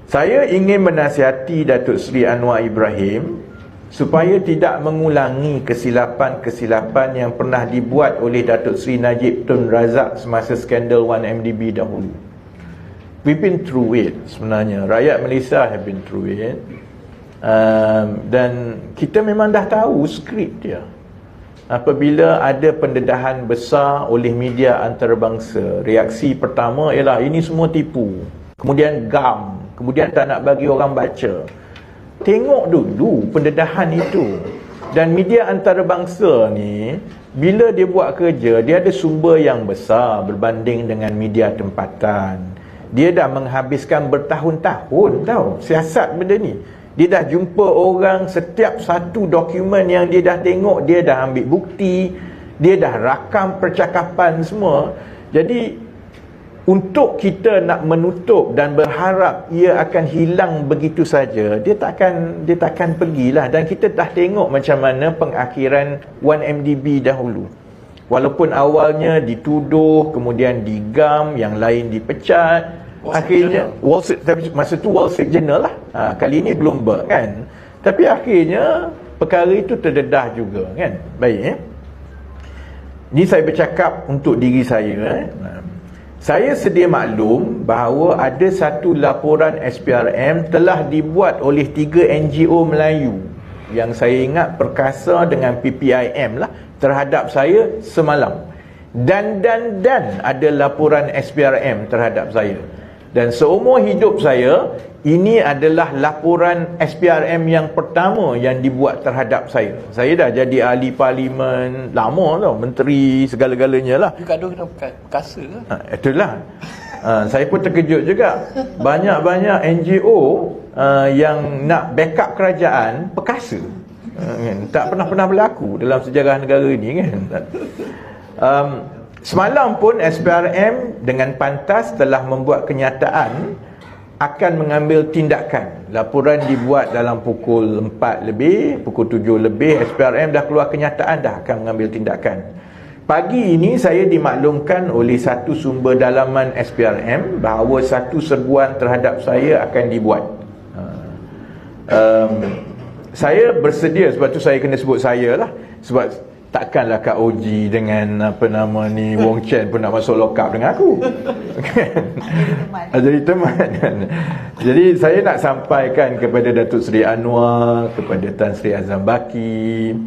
Saya ingin menasihati Datuk Seri Anwar Ibrahim supaya tidak mengulangi kesilapan-kesilapan yang pernah dibuat oleh Datuk Seri Najib Tun Razak semasa skandal 1MDB dahulu. We've been through it sebenarnya. Rakyat Malaysia have been through it. Dan kita memang dah tahu skrip dia. Apabila ada pendedahan besar oleh media antarabangsa, reaksi pertama ialah ini semua tipu. Kemudian gam, kemudian tak nak bagi orang baca. Tengok dulu pendedahan itu. Dan media antarabangsa ni, bila dia buat kerja, dia ada sumber yang besar berbanding dengan media tempatan. Dia dah menghabiskan bertahun-tahun tau siasat benda ni. Dia dah jumpa orang, setiap satu dokumen yang dia dah tengok, dia dah ambil bukti, dia dah rakam percakapan semua. Jadi untuk kita nak menutup dan berharap ia akan hilang begitu saja, dia takkan pergilah. Dan kita dah tengok macam mana pengakhiran 1MDB dahulu. Walaupun awalnya dituduh, kemudian digam, yang lain dipecat, akhirnya tapi masa tu Wall Street Journal lah, kali ni Bloomberg kan. Tapi akhirnya perkara itu terdedah juga kan. Baik Ni saya bercakap untuk diri saya. Saya sedia maklum bahawa ada satu laporan SPRM telah dibuat oleh 3 NGO Melayu yang saya ingat perkasa dengan PPIM lah terhadap saya semalam. Dan ada laporan SPRM terhadap saya. Dan seumur hidup saya, ini adalah laporan SPRM yang pertama yang dibuat terhadap saya. Saya dah jadi ahli parlimen lama tau, menteri segala-galanya lah. You gaduh kena perkasa ke? Itulah. Saya pun terkejut juga. Banyak-banyak NGO yang nak backup kerajaan perkasa. Tak pernah berlaku dalam sejarah negara ini kan. Semalam pun SPRM dengan pantas telah membuat kenyataan akan mengambil tindakan. Laporan dibuat dalam pukul 4 lebih, pukul 7 lebih, SPRM dah keluar kenyataan dah akan mengambil tindakan. Pagi ini saya dimaklumkan oleh satu sumber dalaman SPRM bahawa satu serbuan terhadap saya akan dibuat. Saya bersedia, sebab tu saya kena sebut saya lah, sebab takkanlah Kak Oji dengan Wong Chen pun nak masuk lock up dengan aku. Jadi teman. Jadi saya nak sampaikan kepada Datuk Seri Anwar, kepada Tan Sri Azam Baki,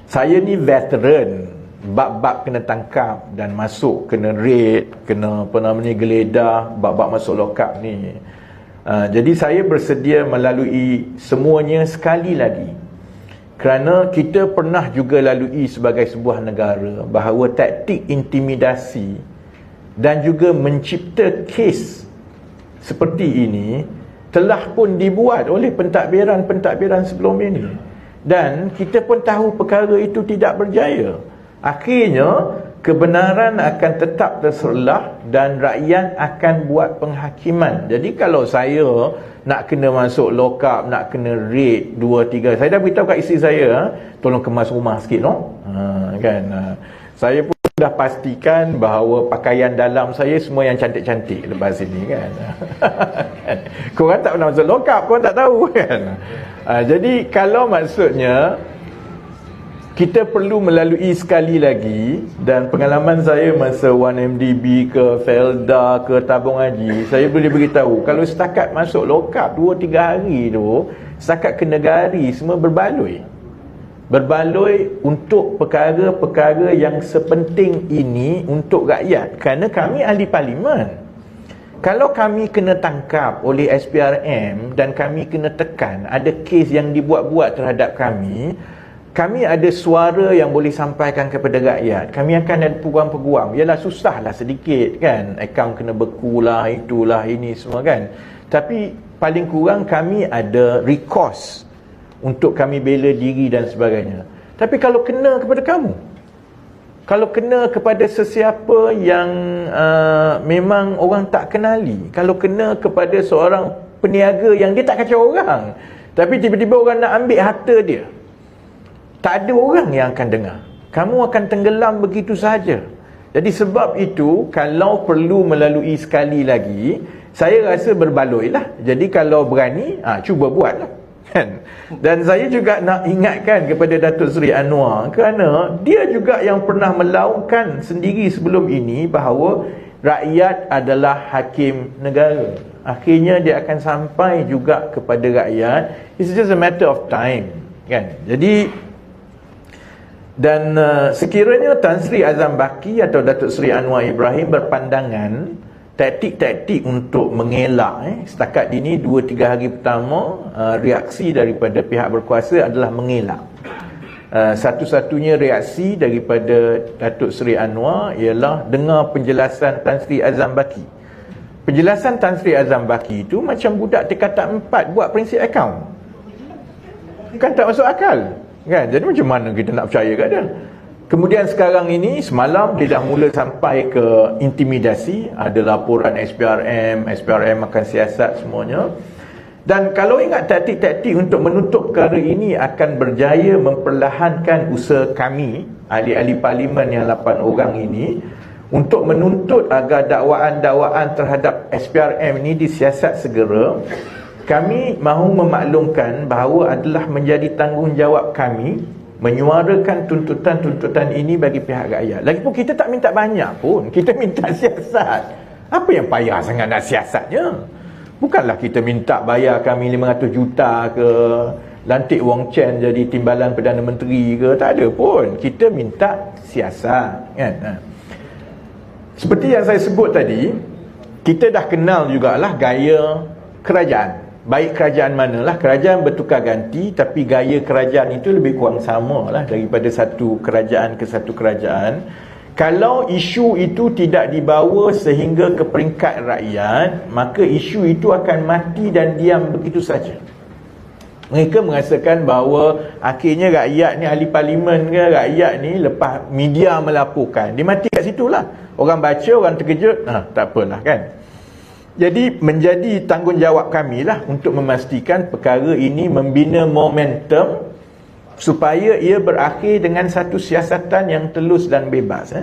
saya ni veteran bab-bab kena tangkap dan masuk, kena raid, kena geledah, bab-bab masuk lock up ni. Jadi saya bersedia melalui semuanya sekali lagi. Kerana kita pernah juga lalui sebagai sebuah negara bahawa taktik intimidasi dan juga mencipta kes seperti ini telah pun dibuat oleh pentadbiran sebelum ini. Dan kita pun tahu perkara itu tidak berjaya. Akhirnya kebenaran akan tetap terselah dan rakyat akan buat penghakiman. Jadi kalau saya nak kena masuk lock up, nak kena raid 2-3, saya dah beritahu kat isteri saya, tolong kemas rumah sikit saya pun dah pastikan bahawa pakaian dalam saya semua yang cantik-cantik lepas ini kan. Korang tak pernah masuk lock up, korang tak tahu kan. Jadi kalau maksudnya kita perlu melalui sekali lagi, dan pengalaman saya masa 1MDB ke Felda ke Tabung Haji, saya boleh beritahu kalau setakat masuk lock up 2-3 hari tu, setakat ke negari semua berbaloi untuk perkara-perkara yang sepenting ini untuk rakyat. Kerana kami ahli parlimen. Kalau kami kena tangkap oleh SPRM dan kami kena tekan, ada kes yang dibuat-buat terhadap kami ada suara yang boleh sampaikan kepada rakyat. Kami akan ada peguam-peguam. Yalah, susahlah sedikit kan, akaun kena bekulah, itulah, ini semua kan. Tapi paling kurang kami ada recourse untuk kami bela diri dan sebagainya. Tapi kalau kena kepada kamu, kalau kena kepada sesiapa yang memang orang tak kenali, kalau kena kepada seorang peniaga yang dia tak kacau orang, tapi tiba-tiba orang nak ambil harta dia, tak ada orang yang akan dengar. Kamu akan tenggelam begitu saja. Jadi sebab itu, kalau perlu melalui sekali lagi, Saya rasa berbaloi lah. Jadi kalau berani, cuba buat lah. Kan? Dan saya juga nak ingatkan kepada Datuk Seri Anwar, kerana dia juga yang pernah melaungkan sendiri sebelum ini bahawa rakyat adalah hakim negara. Akhirnya dia akan sampai juga kepada rakyat. It's just a matter of time, kan? Jadi, dan sekiranya Tan Sri Azam Baki atau Datuk Seri Anwar Ibrahim berpandangan taktik-taktik untuk mengelak, setakat ini 2-3 hari pertama, reaksi daripada pihak berkuasa adalah mengelak. Satu-satunya reaksi daripada Datuk Seri Anwar ialah dengar penjelasan Tan Sri Azam Baki. Penjelasan Tan Sri Azam Baki itu macam budak tingkatan 4 buat prinsip akaun. Kan tak masuk akal, kan? Jadi macam mana kita nak percaya kat dia? Kemudian sekarang ini, semalam dia dah mula sampai ke intimidasi. Ada laporan SPRM akan siasat semuanya. Dan kalau ingat taktik-taktik untuk menutup perkara ini akan berjaya memperlahankan usaha kami, ahli-ahli parlimen yang 8 orang ini, untuk menuntut agar dakwaan-dakwaan terhadap SPRM ini disiasat segera. Kami mahu memaklumkan bahawa adalah menjadi tanggungjawab kami menyuarakan tuntutan-tuntutan ini bagi pihak rakyat. Lagipun kita tak minta banyak pun, kita minta siasat. Apa yang payah sangat nak siasatnya? Bukanlah kita minta bayar kami 500 juta ke, lantik Wong Chen jadi timbalan Perdana Menteri ke, tak ada pun. Kita minta siasat, kan? Seperti yang saya sebut tadi, kita dah kenal jugalah gaya kerajaan. Baik kerajaan manalah, kerajaan bertukar ganti, tapi gaya kerajaan itu lebih kurang sama lah daripada satu kerajaan ke satu kerajaan. Kalau isu itu tidak dibawa sehingga ke peringkat rakyat, maka isu itu akan mati dan diam begitu saja. Mereka merasakan bahawa akhirnya rakyat ni, ahli parlimen ke, rakyat ni lepas media melaporkan, dia mati kat situ lah. Orang baca, orang terkejut, tak apalah, kan? Jadi menjadi tanggungjawab kami lah untuk memastikan perkara ini membina momentum supaya ia berakhir dengan satu siasatan yang telus dan bebas.